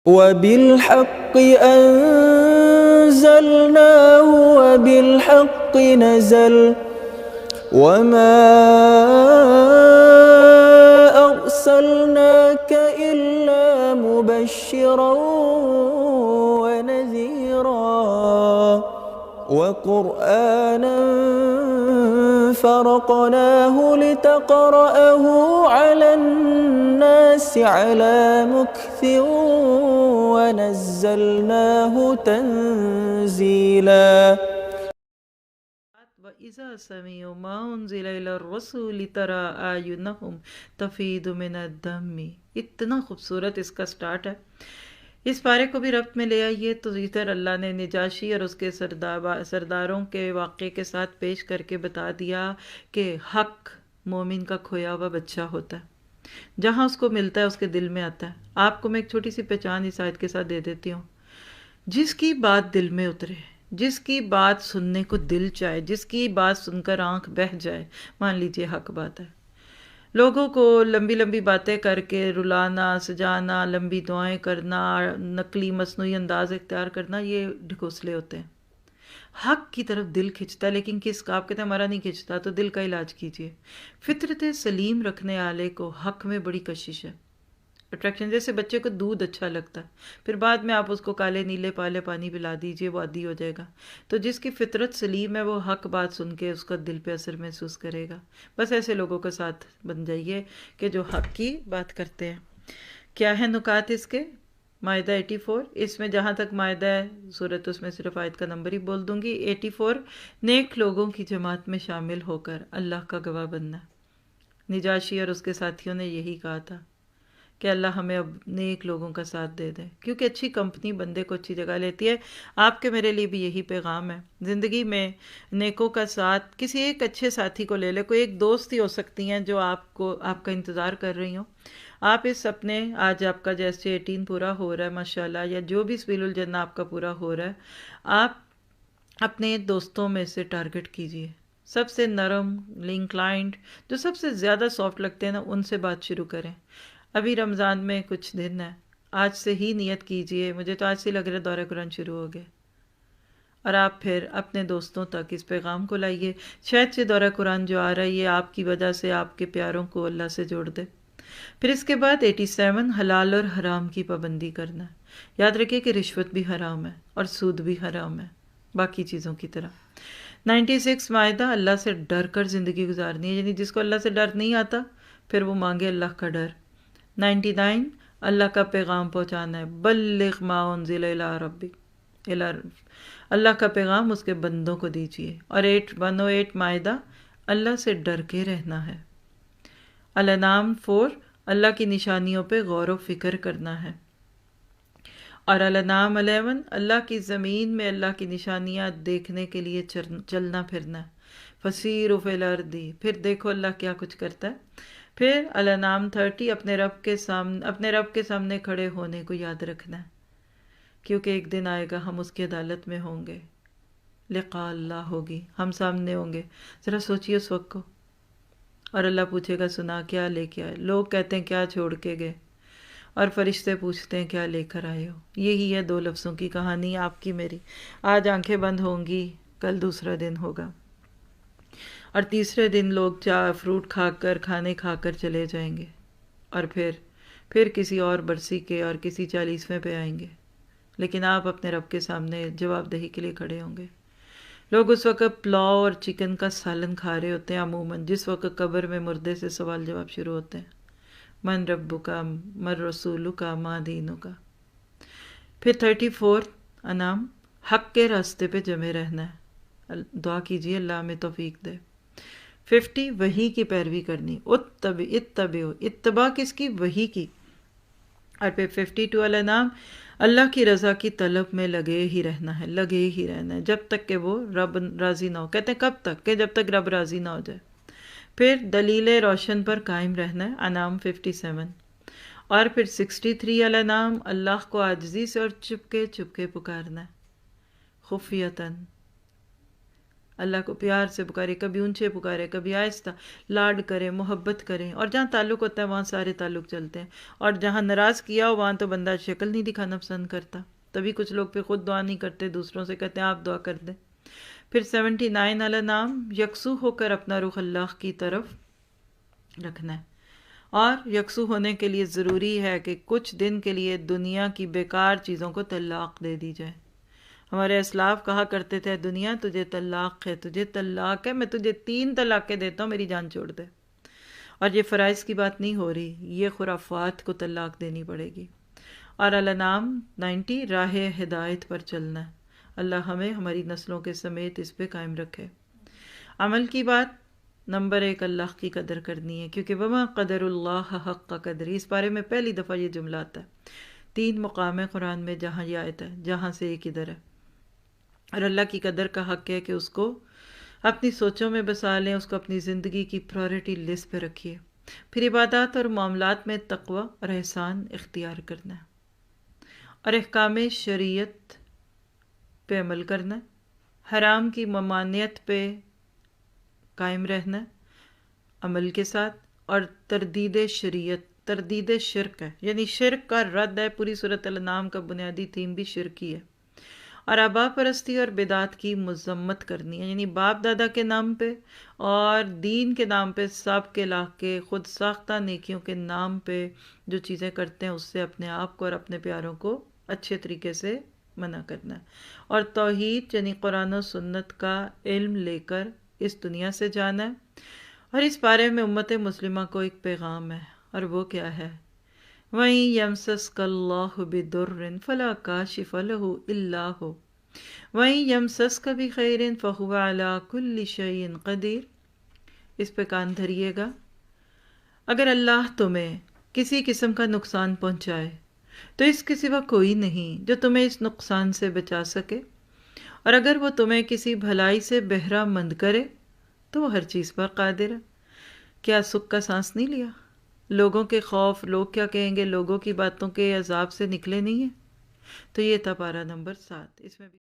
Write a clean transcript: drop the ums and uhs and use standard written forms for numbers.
وبالحق أنزلناه وبالحق نزل وما أرسلناك إلا مبشرا ونذيرا وقرآنا فرقناه لتقرأه على الناس على مكث ونزلناه تنزيلا. وَإِذَا سَمِعُوا مَا أُنزِلَ إِلَى الرَّسُولِ تَرَى أَعْيُنَهُمْ تَفِيضُ مِنَ الدَّمِ. اتنا خوبصورت اس کا سٹارٹ ہے. اس پارے کو بھی ربط میں لے آئیے تو ادھر اللہ نے نجاشی اور اس کے سرداروں کے واقعے کے ساتھ پیش کر کے بتا دیا کہ حق مومن کا کھویا ہوا بچہ ہوتا ہے. جہاں اس کو ملتا ہے اس کے دل میں آتا ہے. آپ کو میں ایک چھوٹی سی پہچان اس آیت کے ساتھ دے دیتی ہوں. جس کی بات دل میں اترے، جس کی بات سننے کو دل چاہے، جس کی بات سن کر آنکھ بہہ جائے، مان لیجئے حق بات ہے. لوگوں کو لمبی لمبی باتیں کر کے رلانا، سجانا، لمبی دعائیں کرنا، نقلی مصنوعی انداز اختیار کرنا، یہ ڈھکوسلے ہوتے ہیں. حق کی طرف دل کھنچتا ہے، لیکن کس کا؟ آپ کہتے ہیں ہمارا نہیں کھنچتا، تو دل کا علاج کیجئے. فطرت سلیم رکھنے والے کو حق میں بڑی کشش ہے، اٹریکشن. جیسے بچے کو دودھ اچھا لگتا ہے، پھر بعد میں آپ اس کو کالے نیلے پالے پانی پلا دیجئے، وہ عادی ہو جائے گا. تو جس کی فطرت سلیم ہے وہ حق بات سن کے اس کا دل پہ اثر محسوس کرے گا. بس ایسے لوگوں کے ساتھ بن جائیے کہ جو حق کی بات کرتے ہیں. کیا ہے نکات اس کے؟ مائدہ 84. اس میں جہاں تک مائدہ ہے صورت، اس میں صرف آیت کا نمبر ہی بول دوں گی. 84 نیک لوگوں کی جماعت میں شامل ہو کر اللہ کا گواہ بننا. نجاشی اور اس کے ساتھیوں نے یہی کہا تھا کہ اللہ ہمیں اب نیک لوگوں کا ساتھ دے دے، کیونکہ اچھی کمپنی بندے کو اچھی جگہ لیتی ہے. آپ کے میرے لیے بھی یہی پیغام ہے. زندگی میں نیکوں کا ساتھ، کسی ایک اچھے ساتھی کو لے لے. کوئی ایک دوست ہی ہو سکتی ہیں جو آپ کا انتظار کر رہی ہوں. آپ اس اپنے، آج آپ کا جیسے 18 پورا ہو رہا ہے ماشاءاللہ، یا جو بھی سبیل الجنہ آپ کا پورا ہو رہا ہے، آپ اپنے دوستوں میں سے ٹارگٹ کیجئے سب سے نرم، انکلائنڈ، جو سب سے زیادہ سافٹ لگتے ہیں نا، ان سے بات شروع کریں. ابھی رمضان میں کچھ دن ہے، آج سے ہی نیت کیجئے. مجھے تو آج سے لگ رہا ہے دورہ قرآن شروع ہو گئے، اور آپ پھر اپنے دوستوں تک اس پیغام کو لائیے. شاید سے دورہ قرآن جو آ رہا ہے یہ آپ کی وجہ سے آپ کے پیاروں کو اللہ سے جوڑ دے. پھر اس کے بعد 87 حلال اور حرام کی پابندی کرنا ہے. یاد رکھیے کہ رشوت بھی حرام ہے اور سود بھی حرام ہے، باقی چیزوں کی طرح. 96 مائدہ اللہ سے ڈر کر زندگی گزارنی ہے. یعنی جس کو اللہ سے ڈر نہیں آتا پھر وہ مانگے اللہ کا ڈر. 99 اللہ کا پیغام پہنچانا ہے. بلغ ما انزل الی ربک، اللہ کا پیغام اس کے بندوں کو دیجیے. اور 108 مائدہ اللہ سے ڈر کے رہنا ہے. الانعام 4 اللہ کی نشانیوں پہ غور و فکر کرنا ہے. اور الانعام 11 اللہ کی زمین میں اللہ کی نشانیاں دیکھنے کے لیے چلنا پھرنا ہے. فسیروا فی الارض، پھر دیکھو اللہ کیا کچھ کرتا ہے. پھر الانعام 30 اپنے رب کے سامنے کھڑے ہونے کو یاد رکھنا ہے، کیونکہ ایک دن آئے گا ہم اس کی عدالت میں ہوں گے. لقاء اللہ ہوگی، ہم سامنے ہوں گے. ذرا سوچیے اس وقت کو. اور اللہ پوچھے گا سنا کیا لے کے آئے. لوگ کہتے ہیں کیا چھوڑ کے گئے، اور فرشتے پوچھتے ہیں کیا لے کر آئے ہو. یہی ہے دو لفظوں کی کہانی، آپ کی میری. آج آنکھیں بند ہوں گی، کل دوسرا دن ہوگا. اور تیسرے دن لوگ فروٹ کھانے کھا کر چلے جائیں گے، اور پھر کسی اور برسی کے اور کسی 40ویں پہ آئیں گے. لیکن آپ اپنے رب کے سامنے جواب دہی کے لیے کھڑے ہوں گے. لوگ اس وقت پلاؤ اور چکن کا سالن کھا رہے ہوتے ہیں عموماً، جس وقت قبر میں مردے سے سوال جواب شروع ہوتے ہیں. من ربک من رسولک ما دینک. پھر 34 انعام حق کے راستے پہ جمے رہنا ہے. دعا کیجیے اللہ ہمیں توفیق دے. 50 وحی کی پیروی کرنی. اتبعوا، اتباع کس کی؟ وحی کی. اور پھر 52 الانعام اللہ کی رضا کی طلب میں لگے ہی رہنا ہے، جب تک کہ وہ رب راضی نہ ہو. کہتے ہیں کب تک؟ کہ جب تک رب راضی نہ ہو جائے. پھر دلیل روشن پر قائم رہنا ہے. انعام 57. اور پھر 63 الانعام اللہ کو عاجزی سے اور چپکے چپکے پکارنا ہے، خفیتاً. اللہ کو پیار سے پکارے، کبھی اونچے پکارے، کبھی آہستہ، لاڈ کریں، محبت کریں، اور جہاں تعلق ہوتا ہے وہاں سارے تعلق چلتے ہیں، اور جہاں ناراض کیا ہو وہاں تو بندہ شکل نہیں دکھانا پسند کرتا، تبھی کچھ لوگ پھر خود دعا نہیں کرتے، دوسروں سے کہتے ہیں آپ دعا کر دیں۔ پھر 79 والا نام، یکسو ہو کر اپنا رخ اللہ کی طرف رکھنا ہے، اور یکسو ہونے کے لیے ضروری ہے کہ کچھ دن کے لیے دنیا کی بیکار چیزوں کو طلاق دے دی جائے۔ ہمارے اسلاف کہا کرتے تھے دنیا تجھے طلاق ہے، تجھے طلاق ہے، میں تجھے 3 طلاقیں دیتا ہوں، میری جان چھوڑ دے۔ اور یہ فرائض کی بات نہیں ہو رہی، یہ خرافات کو طلاق دینی پڑے گی۔ اور الانعام 90، راہ ہدایت پر چلنا ہے۔ اللہ ہمیں ہماری نسلوں کے سمیت اس پہ قائم رکھے۔ عمل کی بات، نمبر 1 اللہ کی قدر کرنی ہے، کیونکہ وما قدر اللہ حق قدر، اس بارے میں پہلی دفعہ یہ جملہ آتا ہے۔ 3 مقام ہے قرآن میں جہاں یہ آیت ہے، جہاں سے ایک ادھر ہے۔ اور اللہ کی قدر کا حق ہے کہ اس کو اپنی سوچوں میں بسا لیں، اس کو اپنی زندگی کی پرائورٹی لسٹ پہ رکھیے۔ پھر عبادات اور معاملات میں تقوی اور احسان اختیار کرنا ہے، اور احکام شریعت پہ عمل کرنا ہے، حرام کی ممانعت پہ قائم رہنا ہے عمل کے ساتھ، اور تردید شریعت، تردید شرک ہے، یعنی شرک کا رد ہے۔ پوری سورۃ الانعام کا بنیادی تھیم بھی شرک ہی ہے۔ اور آبا پرستی اور بدعات کی مذمت کرنی ہے، یعنی باپ دادا کے نام پہ اور دین کے نام پہ سب کے لاکھ کے خود ساختہ نیکیوں کے نام پہ جو چیزیں کرتے ہیں اس سے اپنے آپ کو اور اپنے پیاروں کو اچھے طریقے سے منع کرنا ہے، اور توحید یعنی قرآن و سنت کا علم لے کر اس دنیا سے جانا ہے۔ اور اس بارے میں امت مسلمہ کو ایک پیغام ہے، اور وہ کیا ہے؟ وَإِن يَمْسَسْكَ اللَّهُ بِضُرٍّ فَلَا كَاشِفَ لَهُ إِلَّا هُوَ وَإِن يَمْسَسْكَ بِخَيْرٍ فَهُوَ عَلَى كُلِّ شَيْءٍ قَدِيرٌ۔ اس پہ کان دھریے گا۔ اگر اللہ تمہیں کسی قسم کا نقصان پہنچائے تو اس کے سوا کوئی نہیں جو تمہیں اس نقصان سے بچا سکے، اور اگر وہ تمہیں کسی بھلائی سے بہرہ مند کرے تو وہ ہر چیز پر قادر ہے۔ کیا سکھ کا سانس نہیں لیا؟ لوگوں کے خوف، لوگ کیا کہیں گے، لوگوں کی باتوں کے عذاب سے نکلے نہیں ہیں؟ تو یہ تھا پارہ نمبر 7، اس میں بھی